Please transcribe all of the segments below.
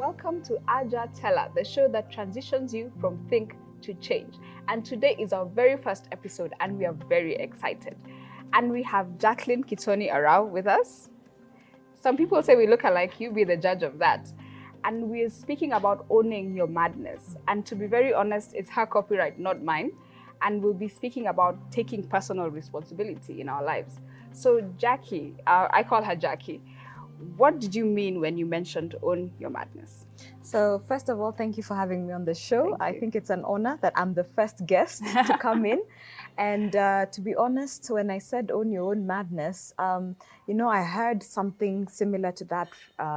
Welcome to Ajatella, the show that transitions you from think to change. And today is our very first episode, and we are very excited. And we have Jacqueline Kittony around with us. Some people say we look alike, you be the judge of that. And we're speaking about owning your madness. And to be very honest, it's her copyright, not mine. And we'll be speaking about taking personal responsibility in our lives. So Jackie, I call her Jackie. What did you mean when you mentioned own your madness? So first of all, thank you for having me on the show. I think it's an honor that I'm the first guest to come in. And to be honest, when I said own your own madness, I heard something similar to that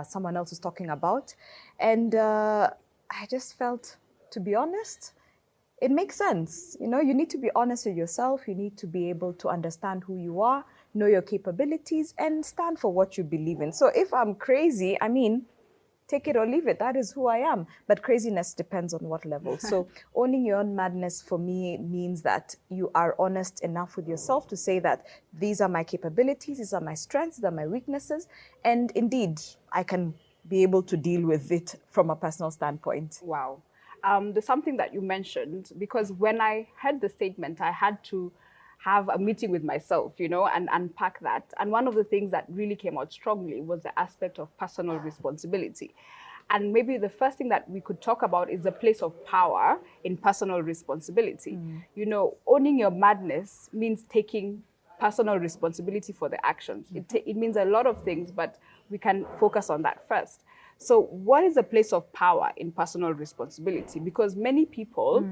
someone else was talking about. And I just felt, to be honest, it makes sense. You need to be honest with yourself. You need to be able to understand who you are, know your capabilities, and stand for what you believe in. So if I'm crazy, take it or leave it. That is who I am. But craziness depends on what level. So owning your own madness for me means that you are honest enough with yourself to say that these are my capabilities, these are my strengths, these are my weaknesses. And indeed, I can be able to deal with it from a personal standpoint. Wow. There's something that you mentioned, because when I heard the statement, I had to have a meeting with myself, and unpack that. And one of the things that really came out strongly was the aspect of personal responsibility. And maybe the first thing that we could talk about is the place of power in personal responsibility. Owning your madness means taking personal responsibility for the actions. It means a lot of things, but we can focus on that first. So what is the place of power in personal responsibility? Because many people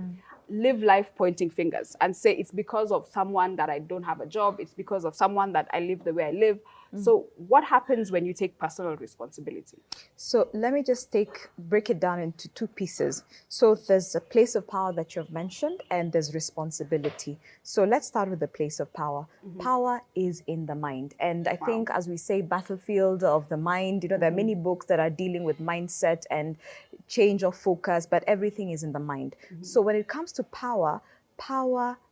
live life pointing fingers and say it's because of someone that I don't have a job, it's because of someone that I live the way I live. So what happens when you take personal responsibility? So let me just break it down into two pieces. So there's a place of power that you've mentioned, and there's responsibility. So let's start with the place of power. Power is in the mind. And I think, as we say, battlefield of the mind, there are many books that are dealing with mindset and change of focus, but everything is in the mind. So when it comes to power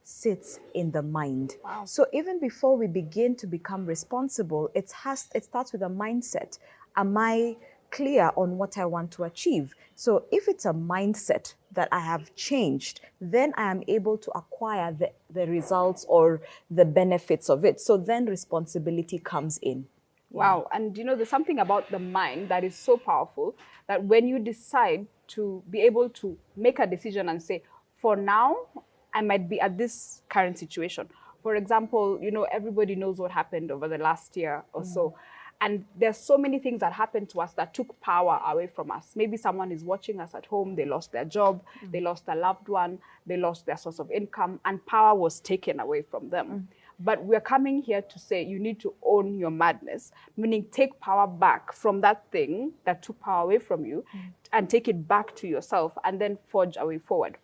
sits in the mind. Wow. So even before we begin to become responsible, it starts with a mindset. Am I clear on what I want to achieve? So if it's a mindset that I have changed, then I am able to acquire the results or the benefits of it. So then responsibility comes in. Wow. And there's something about the mind that is so powerful that when you decide to be able to make a decision and say, for now, I might be at this current situation. For example, everybody knows what happened over the last year or so. And there's so many things that happened to us that took power away from us. Maybe someone is watching us at home, they lost their job, they lost a loved one, they lost their source of income, and power was taken away from them. But we're coming here to say you need to own your madness, meaning take power back from that thing that took power away from you and take it back to yourself and then forge a way forward.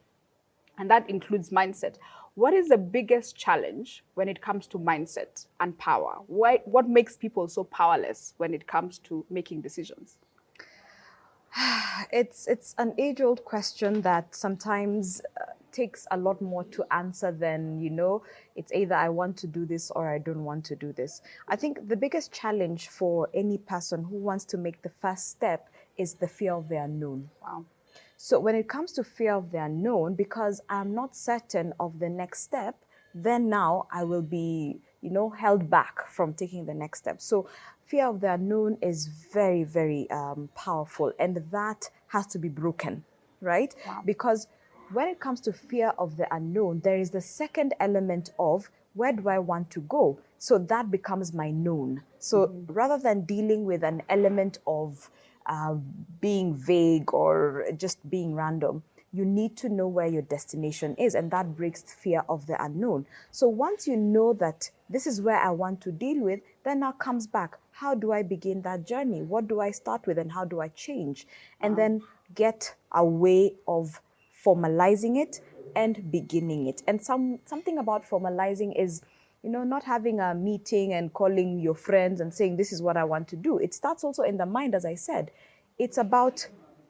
And that includes mindset. What is the biggest challenge when it comes to mindset and power? What makes people so powerless when it comes to making decisions? It's an age-old question that sometimes takes a lot more to answer than, it's either I want to do this or I don't want to do this. I think the biggest challenge for any person who wants to make the first step is the fear of the unknown. Wow. So when it comes to fear of the unknown, because I'm not certain of the next step, then now I will be, held back from taking the next step. So fear of the unknown is very, very powerful, and that has to be broken, right? Wow. Because when it comes to fear of the unknown, there is the second element of where do I want to go? So that becomes my known. So rather than dealing with an element of being vague or just being random, you need to know where your destination is, and that breaks fear of the unknown. So once you know that this is where I want to deal with, then now comes back, how do I begin that journey? What do I start with and how do I change? And then get a way of formalizing it and beginning it. And something about formalizing is, not having a meeting and calling your friends and saying, this is what I want to do. It starts also in the mind, as I said. It's about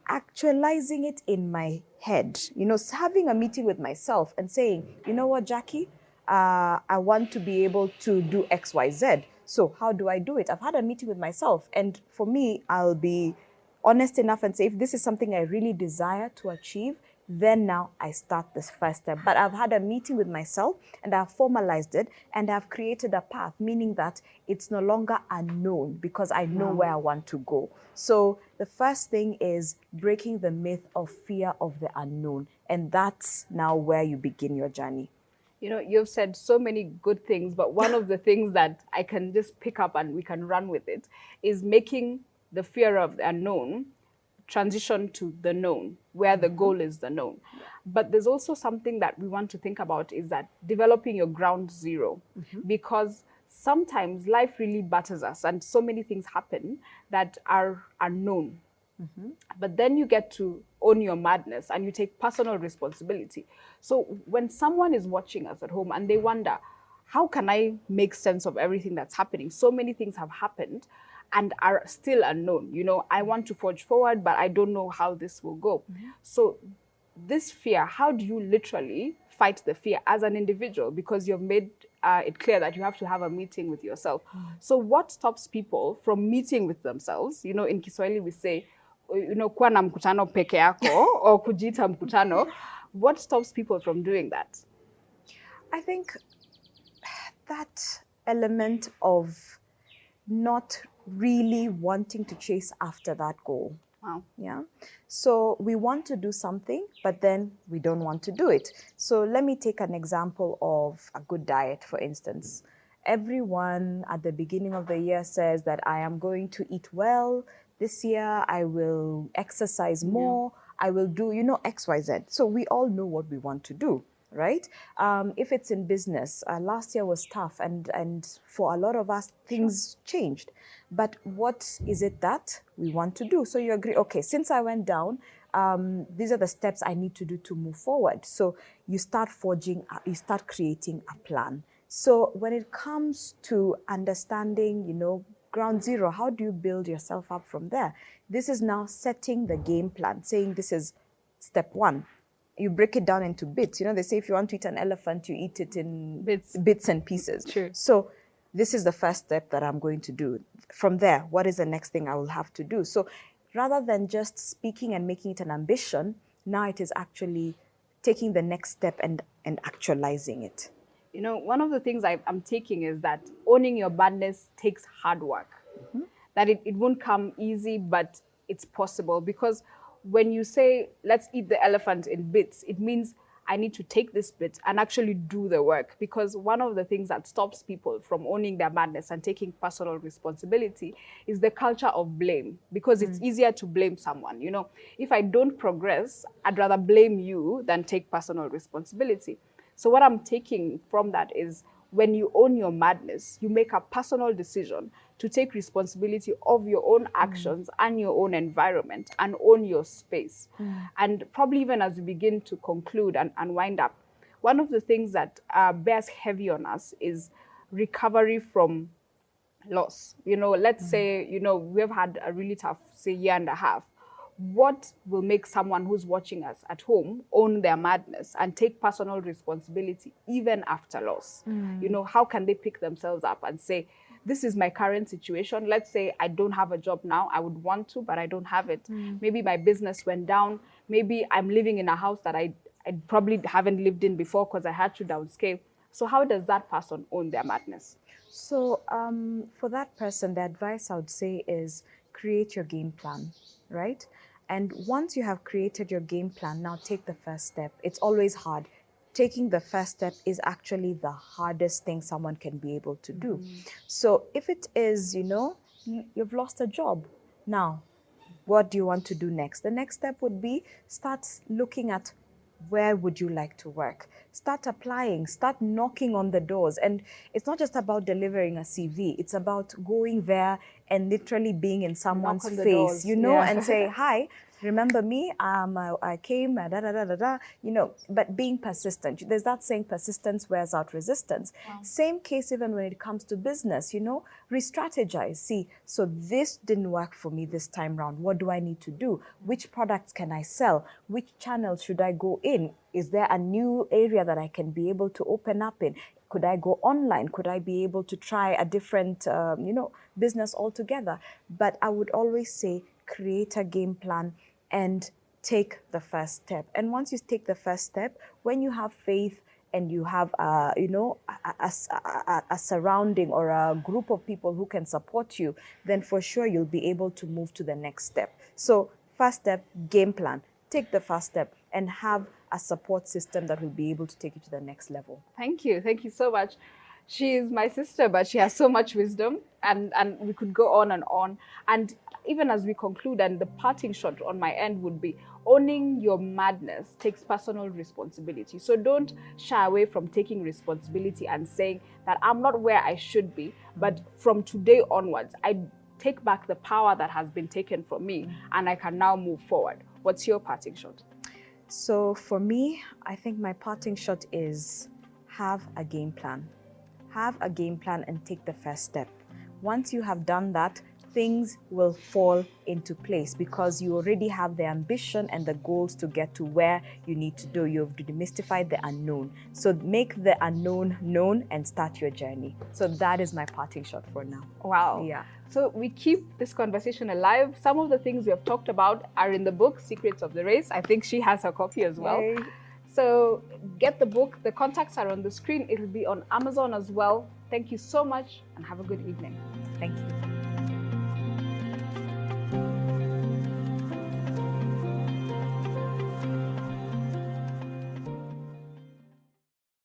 actualizing it in my head. Having a meeting with myself and saying, you know what, Jackie, I want to be able to do X, Y, Z. So how do I do it? I've had a meeting with myself. And for me, I'll be honest enough and say, if this is something I really desire to achieve, then now I start this first step. But I've had a meeting with myself and I've formalized it and I've created a path, meaning that it's no longer unknown because I know where I want to go. So the first thing is breaking the myth of fear of the unknown. And that's now where you begin your journey. You know, you've said so many good things, but one of the things that I can just pick up and we can run with it is making the fear of the unknown transition to the known, where the goal is the known. But there's also something that we want to think about is that developing your ground zero, because sometimes life really batters us and so many things happen that are unknown. But then you get to own your madness and you take personal responsibility. So when someone is watching us at home and they wonder, how can I make sense of everything that's happening? So many things have happened and are still unknown. You know, I want to forge forward, but I don't know how this will go. So this fear, how do you literally fight the fear as an individual? Because you've made it clear that you have to have a meeting with yourself. So what stops people from meeting with themselves? You know, in Kiswahili we say, you know, kuwa na mkutano peke yako or kujita mkutano. What stops people from doing that? I think that element of not really wanting to chase after that goal. Wow. Yeah. So we want to do something, but then we don't want to do it. So let me take an example of a good diet, for instance. Everyone at the beginning of the year says that I am going to eat well. This year I will exercise more. I will do, you know, X, Y, Z. So we all know what we want to do, right? If it's in business, last year was tough and for a lot of us, things changed. But what is it that we want to do? So you agree, okay, since I went down, these are the steps I need to do to move forward. So you start you start creating a plan. So when it comes to understanding, you know, ground zero, how do you build yourself up from there? This is now setting the game plan, saying this is step one. You break it down into bits. You know, they say if you want to eat an elephant, you eat it in bits and pieces. True. So this is the first step that I'm going to do. From there, what is the next thing I will have to do? So rather than just speaking and making it an ambition, now it is actually taking the next step and actualizing it. You know, one of the things I'm taking is that owning your badness takes hard work. That it won't come easy, but it's possible. Because when you say, let's eat the elephant in bits, it means I need to take this bit and actually do the work. Because one of the things that stops people from owning their madness and taking personal responsibility is the culture of blame. Because it's easier to blame someone. You know, if I don't progress, I'd rather blame you than take personal responsibility. So what I'm taking from that is when you own your madness, you make a personal decision to take responsibility of your own actions and your own environment and own your space. And probably even as we begin to conclude and wind up, one of the things that bears heavy on us is recovery from loss. You know, let's say, you know, we've had a really tough, say, year and a half. What will make someone who's watching us at home own their madness and take personal responsibility even after loss? You know, how can they pick themselves up and say, this is my current situation. Let's say I don't have a job now. I would want to, but I don't have it. Maybe my business went down. Maybe I'm living in a house that I probably haven't lived in before because I had to downscale. So how does that person own their madness? So for that person, the advice I would say is create your game plan, right? And once you have created your game plan, now take the first step. It's always hard. Taking the first step is actually the hardest thing someone can be able to do. So if it is, you know, you've lost a job, now what do you want to do next? The next step would be start looking at where would you like to work? Start applying, start knocking on the doors. And it's not just about delivering a CV. It's about going there and literally being in someone's face, you know, and say, hi, remember me? I came, da, da, da, da, da, you know, but being persistent. There's that saying, persistence wears out resistance. Wow. Same case even when it comes to business, you know, re-strategize. See, so this didn't work for me this time round. What do I need to do? Which products can I sell? Which channels should I go in? Is there a new area that I can be able to open up in? Could I go online? Could I be able to try a different, you know, business altogether? But I would always say, create a game plan, and take the first step. And once you take the first step, when you have faith and you have, a surrounding or a group of people who can support you, then for sure you'll be able to move to the next step. So first step, game plan. Take the first step and have a support system that will be able to take you to the next level. Thank you. Thank you so much. She is my sister, but she has so much wisdom, and we could go on and on. And even as we conclude, and the parting shot on my end would be, owning your madness takes personal responsibility. So don't shy away from taking responsibility and saying that I'm not where I should be, but from today onwards, I take back the power that has been taken from me, and I can now move forward. What's your parting shot? So for me, I think my parting shot is have a game plan. Have a game plan and take the first step. Once you have done that, things will fall into place because you already have the ambition and the goals to get to where you need to do. You've demystified the unknown. So make the unknown known and start your journey. So that is my parting shot for now. Wow. Yeah. So we keep this conversation alive. Some of the things we have talked about are in the book, Secrets of the Race. I think she has her copy as well. Yay. So get the book. The contacts are on the screen. It'll be on Amazon as well. Thank you so much and have a good evening. Thank you.